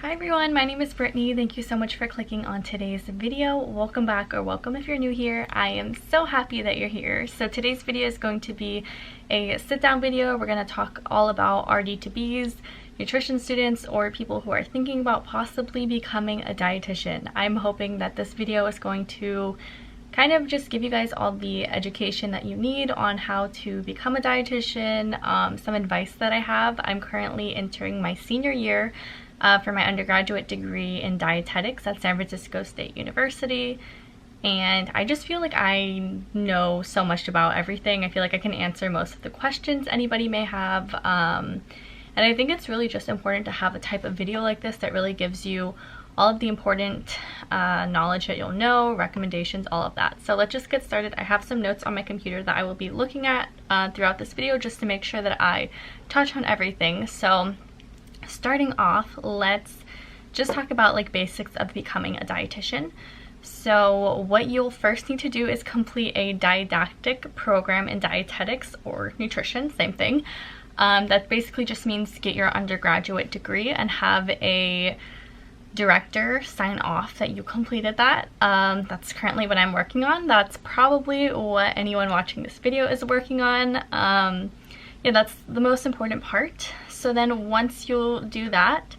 Hi everyone, my name is Brittany. Thank you so much for clicking on today's video. Welcome back, or welcome if you're new here. I am so happy that you're here. So today's video is going to be a sit-down video. We're going to talk all about RD2B's, nutrition students, or people who are thinking about possibly becoming a dietitian. I'm hoping that this video is going to kind of just give you guys all the education that you need on how to become a dietitian, some advice that I have. I'm currently entering my senior year for my undergraduate degree in dietetics at San Francisco State University, and I just feel like I know so much about everything. I feel like I can answer most of the questions anybody may have, and I think it's really just important to have a type of video like this that really gives you all of the important knowledge that you'll know, recommendations, all of that. So let's just get started. I have some notes on my computer that I will be looking at throughout this video just to make sure that I touch on everything. So starting off, let's just talk about like basics of becoming a dietitian. So what you'll first need to do is complete a didactic program in dietetics or nutrition, same thing. That basically just means get your undergraduate degree and have a director sign off that you completed that. That's currently what I'm working on. That's probably what anyone watching this video is working on. Yeah, that's the most important part. So then once you'll do that,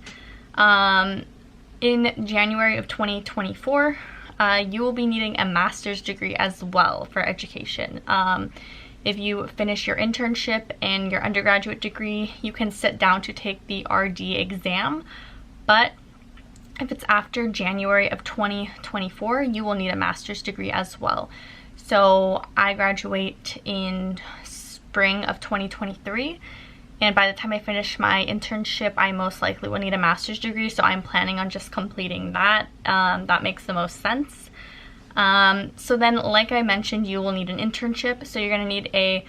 in January of 2024, you will be needing a master's degree as well for education. If you finish your internship and your undergraduate degree, you can sit down to take the RD exam, but if it's after January of 2024, you will need a master's degree as well. So I graduate in spring of 2023, and by the time I finish my internship, I most likely will need a master's degree, so I'm planning on just completing that. That makes the most sense. So then, like I mentioned, you will need an internship, so you're going to need a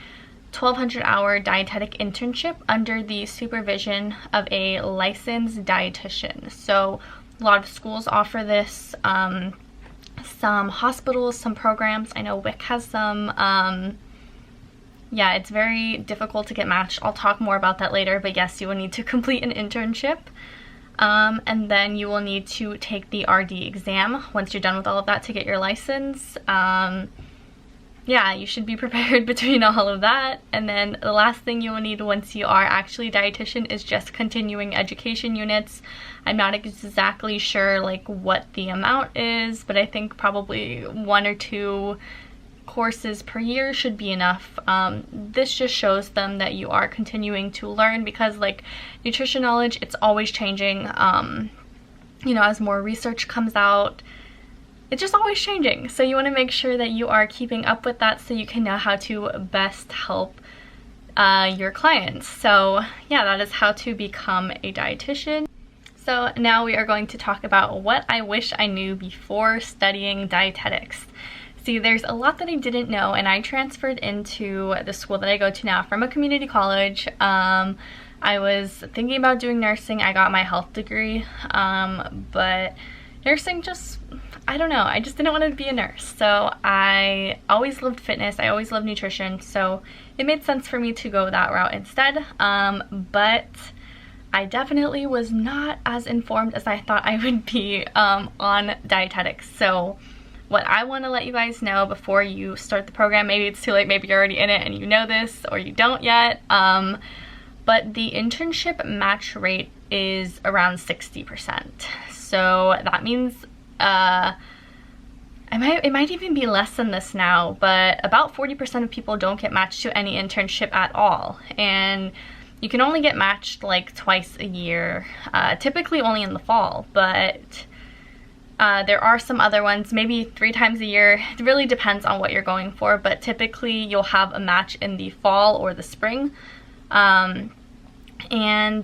1,200-hour dietetic internship under the supervision of a licensed dietitian. So a lot of schools offer this, some hospitals, some programs. I know WIC has some. Yeah, it's very difficult to get matched. I'll talk more about that later, but yes, you will need to complete an internship. And then you will need to take the RD exam once you're done with all of that to get your license. Yeah, you should be prepared between all of that. And then the last thing you will need once you are actually a dietitian is just continuing education units. I'm not exactly sure like what the amount is, but I think probably 1 or 2 courses per year should be enough. This just shows them that you are continuing to learn, because like nutrition knowledge, it's always changing. You know, as more research comes out, it's just always changing. So you want to make sure that you are keeping up with that so you can know how to best help your clients. So yeah, that is how to become a dietitian. So now we are going to talk about what I wish I knew before studying dietetics. See, there's a lot that I didn't know, and I transferred into the school that I go to now from a community college. I was thinking about doing nursing. I got my health degree, but nursing just, I don't know, I just didn't want to be a nurse. So I always loved fitness, I always loved nutrition, so it made sense for me to go that route instead. But I definitely was not as informed as I thought I would be on dietetics. So what I want to let you guys know before you start the program, maybe it's too late, maybe you're already in it and you know this, or you don't yet, but the internship match rate is around 60%. So that means it might even be less than this now, but about 40% of people don't get matched to any internship at all. And you can only get matched like twice a year, typically only in the fall, but there are some other ones, maybe 3 times a year. It really depends on what you're going for, but typically you'll have a match in the fall or the spring. And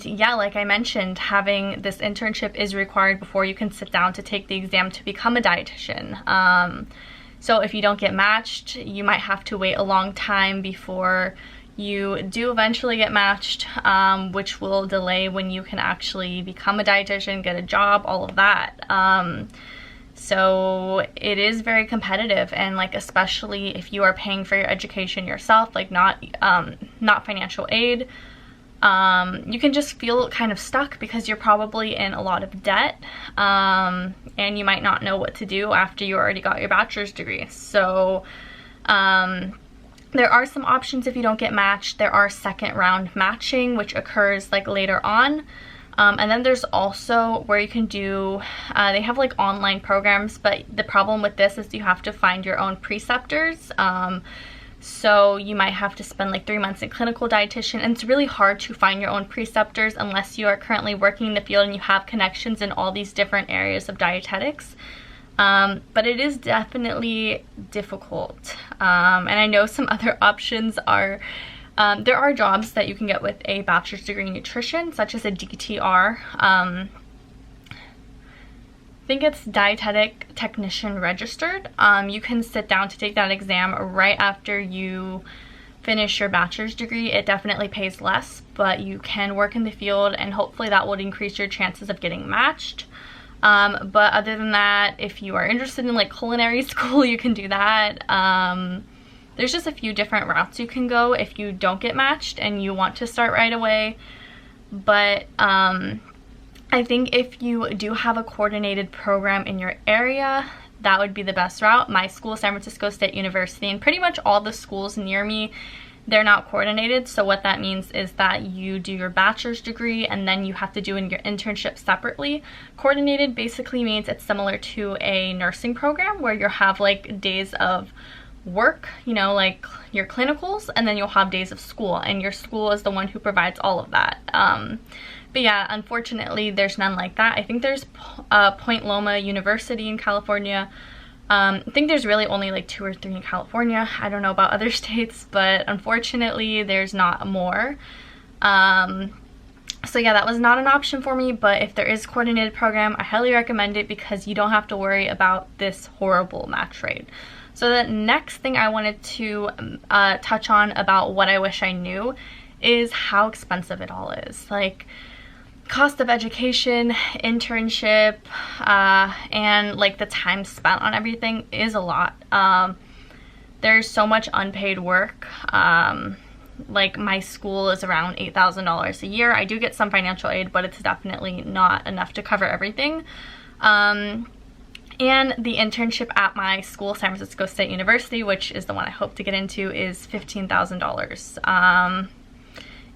yeah, like I mentioned, having this internship is required before you can sit down to take the exam to become a dietitian. So if you don't get matched, you might have to wait a long time before you do eventually get matched, which will delay when you can actually become a dietitian, get a job, all of that. So it is very competitive, and like especially if you are paying for your education yourself, like not financial aid, you can just feel kind of stuck because you're probably in a lot of debt, and you might not know what to do after you already got your bachelor's degree. So there are some options if you don't get matched. There are second round matching, which occurs like later on. And then there's also where you can do, they have like online programs, but the problem with this is you have to find your own preceptors. So you might have to spend like 3 months in clinical dietitian, and it's really hard to find your own preceptors unless you are currently working in the field and you have connections in all these different areas of dietetics. But it is definitely difficult. And I know some other options are, there are jobs that you can get with a bachelor's degree in nutrition, such as a DTR. I think it's dietetic technician registered. You can sit down to take that exam right after you finish your bachelor's degree. It definitely pays less, but you can work in the field, and hopefully that would increase your chances of getting matched. But other than that, if you are interested in like culinary school, you can do that. There's just a few different routes you can go if you don't get matched and you want to start right away. But I think if you do have a coordinated program in your area, that would be the best route. My school, San Francisco State University, and pretty much all the schools near me, they're not coordinated. So what that means is that you do your bachelor's degree and then you have to do your internship separately. Coordinated basically means it's similar to a nursing program where you have like days of work, you know, like your clinicals, and then you'll have days of school, and your school is the one who provides all of that. But yeah, unfortunately, there's none like that. I think there's Point Loma University in California. I think there's really only like 2 or 3 in California. I don't know about other states, but unfortunately, there's not more. So yeah, that was not an option for me, but if there is a coordinated program, I highly recommend it because you don't have to worry about this horrible match rate. So the next thing I wanted to touch on about what I wish I knew is how expensive it all is. Like, cost of education, internship, and like the time spent on everything is a lot. There's so much unpaid work. Like my school is around $8,000 a year. I do get some financial aid, but it's definitely not enough to cover everything. And the internship at my school, San Francisco State University, which is the one I hope to get into, is $15,000.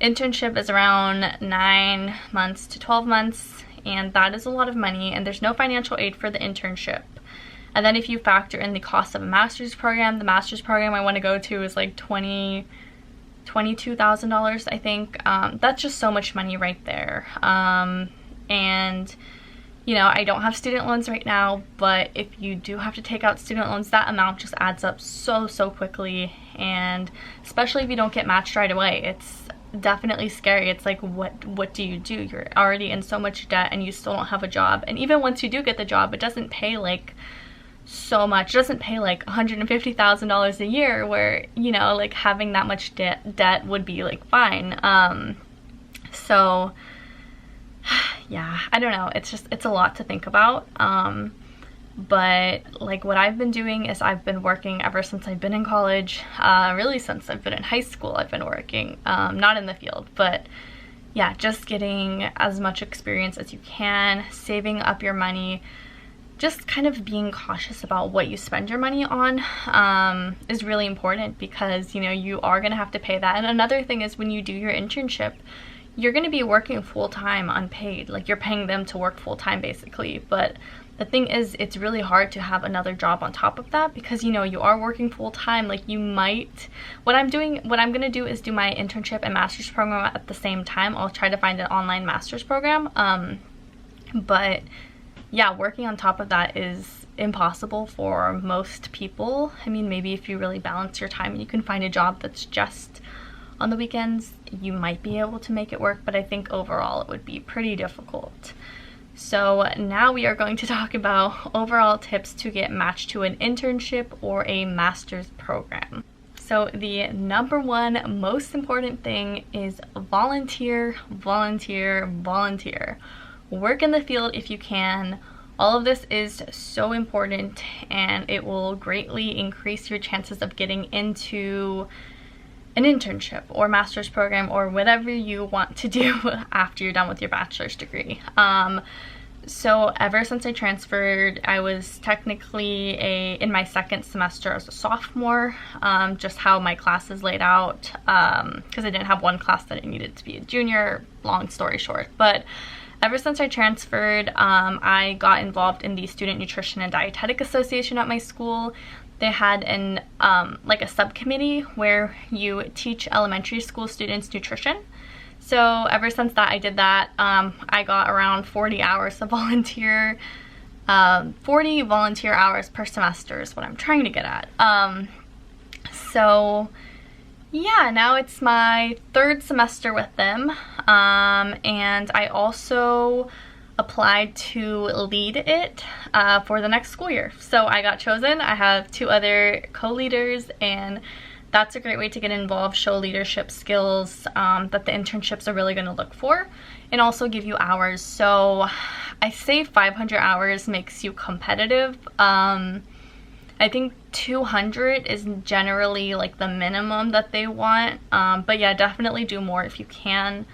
Internship is around 9 months to 12 months, and that is a lot of money, and there's no financial aid for the internship. And then if you factor in the cost of a master's program, the master's program I want to go to is like $22,000, I think. That's just so much money right there. And you know, I don't have student loans right now, but if you do have to take out student loans, that amount just adds up so quickly, and especially if you don't get matched right away, it's definitely scary. It's like, what do you do? You're already in so much debt and you still don't have a job, and even once you do get the job, it doesn't pay like so much. It doesn't pay like $150,000 a year, where, you know, like having that much debt would be like fine. So yeah, I don't know, it's a lot to think about. But like what I've been doing is I've been working ever since I've been in college, really since I've been in high school I've been working, not in the field, but yeah, just getting as much experience as you can, saving up your money, just kind of being cautious about what you spend your money on is really important, because you know, you are going to have to pay that. And another thing is, when you do your internship, you're going to be working full-time unpaid. Like, you're paying them to work full-time basically. But the thing is, it's really hard to have another job on top of that, because you know, you are working full-time. Like, you might, what I'm going to do is do my internship and master's program at the same time. I'll try to find an online master's program, but yeah, working on top of that is impossible for most people. I mean, maybe if you really balance your time and you can find a job that's just on the weekends, you might be able to make it work, but I think overall it would be pretty difficult. So now we are going to talk about overall tips to get matched to an internship or a master's program. So the number one most important thing is volunteer, volunteer, volunteer. Work in the field if you can. All of this is so important, and it will greatly increase your chances of getting into an internship or master's program or whatever you want to do after you're done with your bachelor's degree. So ever since I transferred, I was technically in my second semester as a sophomore, just how my class is laid out, because I didn't have one class that I needed to be a junior, long story short. But ever since I transferred, I got involved in the Student Nutrition and Dietetic Association at my school. They had like a subcommittee where you teach elementary school students nutrition. So ever since that, I did that. I got around 40 hours of 40 volunteer hours per semester is what I'm trying to get at. So yeah, now it's my third semester with them. And I also applied to lead it for the next school year. So I got chosen. I have 2 other co-leaders, and that's a great way to get involved, show leadership skills that the internships are really going to look for, and also give you hours. So I say 500 hours makes you competitive. I think 200 is generally like the minimum that they want, but yeah, definitely do more if you can.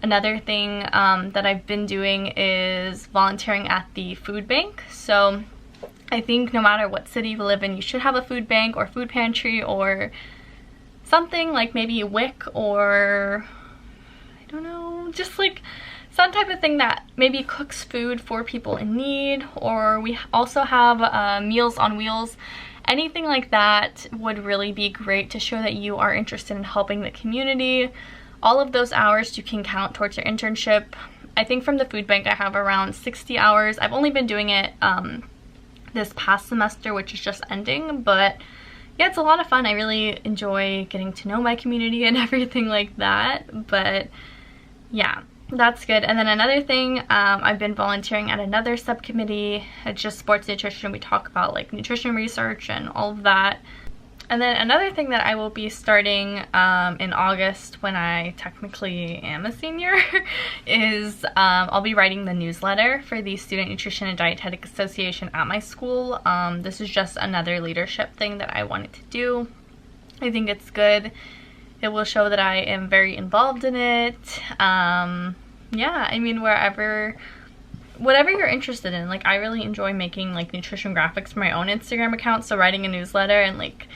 Another thing that I've been doing is volunteering at the food bank. So I think no matter what city you live in, you should have a food bank or food pantry or something, like maybe a WIC or I don't know, just like some type of thing that maybe cooks food for people in need. Or we also have Meals on Wheels. Anything like that would really be great to show that you are interested in helping the community. All of those hours you can count towards your internship. I think from the food bank I have around 60 hours. I've only been doing it this past semester, which is just ending, but yeah, it's a lot of fun. I really enjoy getting to know my community and everything like that. But yeah, that's good. And then another thing, I've been volunteering at another subcommittee. It's just sports nutrition. We talk about like nutrition research and all of that. And then another thing that I will be starting in August, when I technically am a senior, is I'll be writing the newsletter for the Student Nutrition and Dietetic Association at my school. This is just another leadership thing that I wanted to do. I think it's good. It will show that I am very involved in it. Yeah, I mean, whatever you're interested in. Like, I really enjoy making like nutrition graphics for my own Instagram account, so writing a newsletter and like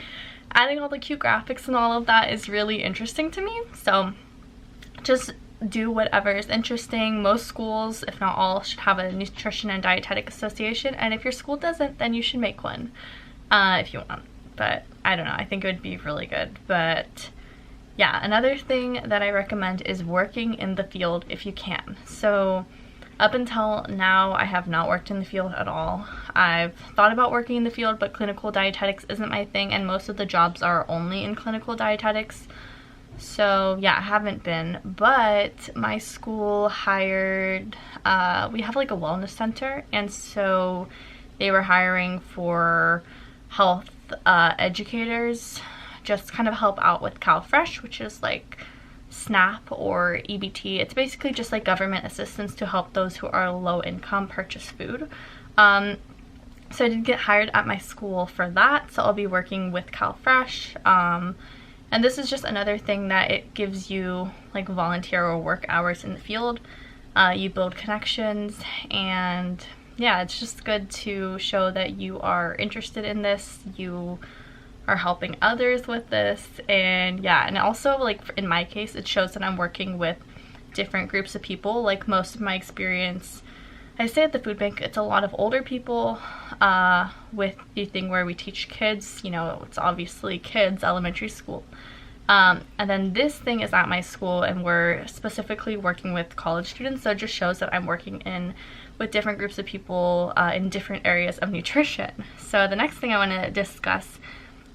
adding all the cute graphics and all of that is really interesting to me. So just do whatever is interesting. Most schools, if not all, should have a nutrition and dietetic association, and if your school doesn't, then you should make one if you want. But I don't know, I think it would be really good. But yeah, another thing that I recommend is working in the field if you can. So up until now, I have not worked in the field at all. I've thought about working in the field, but clinical dietetics isn't my thing, and most of the jobs are only in clinical dietetics. So yeah, I haven't been, but my school hired, we have like a wellness center, and so they were hiring for health educators, just kind of help out with CalFresh, which is like SNAP or EBT. It's basically just like government assistance to help those who are low income purchase food. So I did get hired at my school for that, so I'll be working with CalFresh. And this is just another thing that it gives you, like volunteer or work hours in the field. You build connections, and yeah, it's just good to show that you are interested in this, you are helping others with this. And yeah, and also like in my case, it shows that I'm working with different groups of people. Like most of my experience, I say at the food bank, it's a lot of older people with the thing where we teach kids, you know, it's obviously kids, elementary school. And then this thing is at my school, and we're specifically working with college students, so it just shows that I'm working with different groups of people in different areas of nutrition. So the next thing I want to discuss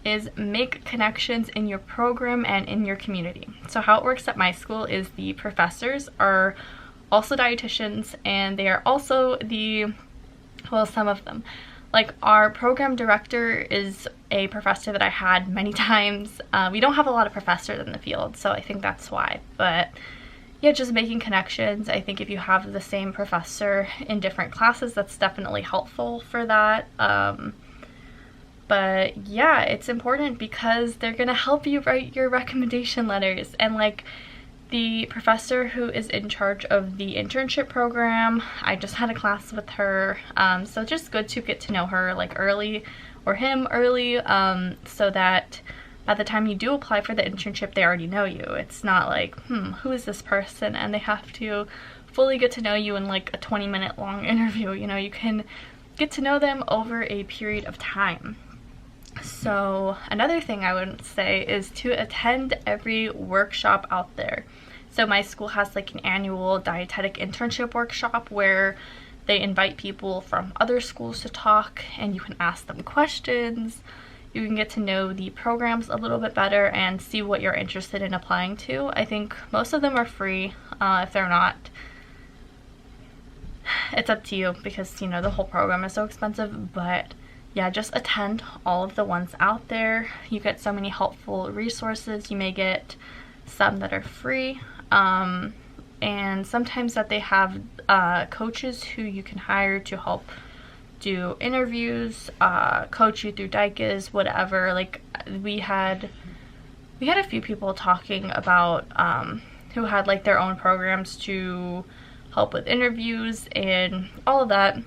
is make connections in your program and in your community. So how it works at my school is the professors are also dietitians, and they are also some of them. Like our program director is a professor that I had many times. We don't have a lot of professors in the field, so I think that's why. But yeah, just making connections. I think if you have the same professor in different classes, that's definitely helpful for that. But yeah, it's important because they're gonna help you write your recommendation letters. And like, the professor who is in charge of the internship program, I just had a class with her, so it's just good to get to know her like early, or him early, so that by the time you do apply for the internship, they already know you. It's not like, who is this person, and they have to fully get to know you in like a 20-minute long interview. You know, you can get to know them over a period of time. So another thing I would say is to attend every workshop out there. So my school has like an annual dietetic internship workshop where they invite people from other schools to talk, and you can ask them questions. You can get to know the programs a little bit better and see what you're interested in applying to. I think most of them are free. If they're not, it's up to you, because you know the whole program is so expensive. But yeah, just attend all of the ones out there. You get so many helpful resources. You may get some that are free, and sometimes that they have coaches who you can hire to help do interviews, coach you through dikes, whatever. Like we had a few people talking about who had like their own programs to help with interviews and all of that.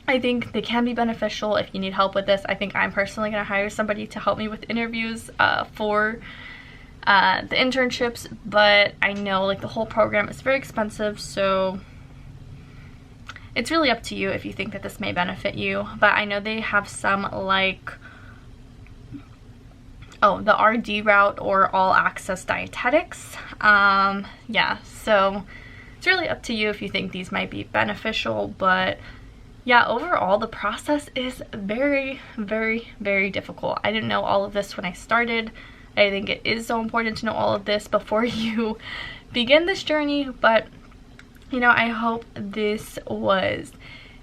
I think they can be beneficial if you need help with this. I think I'm personally going to hire somebody to help me with interviews for the internships, but I know like the whole program is very expensive, so it's really up to you if you think that this may benefit you. But I know they have some like, the RD route or all access dietetics. Yeah, so it's really up to you if you think these might be beneficial. But yeah, overall the process is very, very, very difficult. I didn't know all of this when I started. I think it is so important to know all of this before you begin this journey. But you know, I hope this was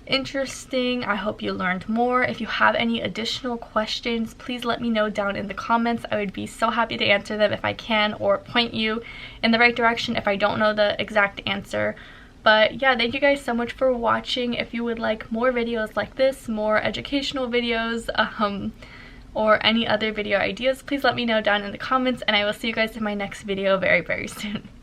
interesting. I hope you learned more. If you have any additional questions, please let me know down in the comments. I would be so happy to answer them if I can, or point you in the right direction if I don't know the exact answer. But yeah, thank you guys so much for watching. If you would like more videos like this, more educational videos, or any other video ideas, please let me know down in the comments, and I will see you guys in my next video very, very soon.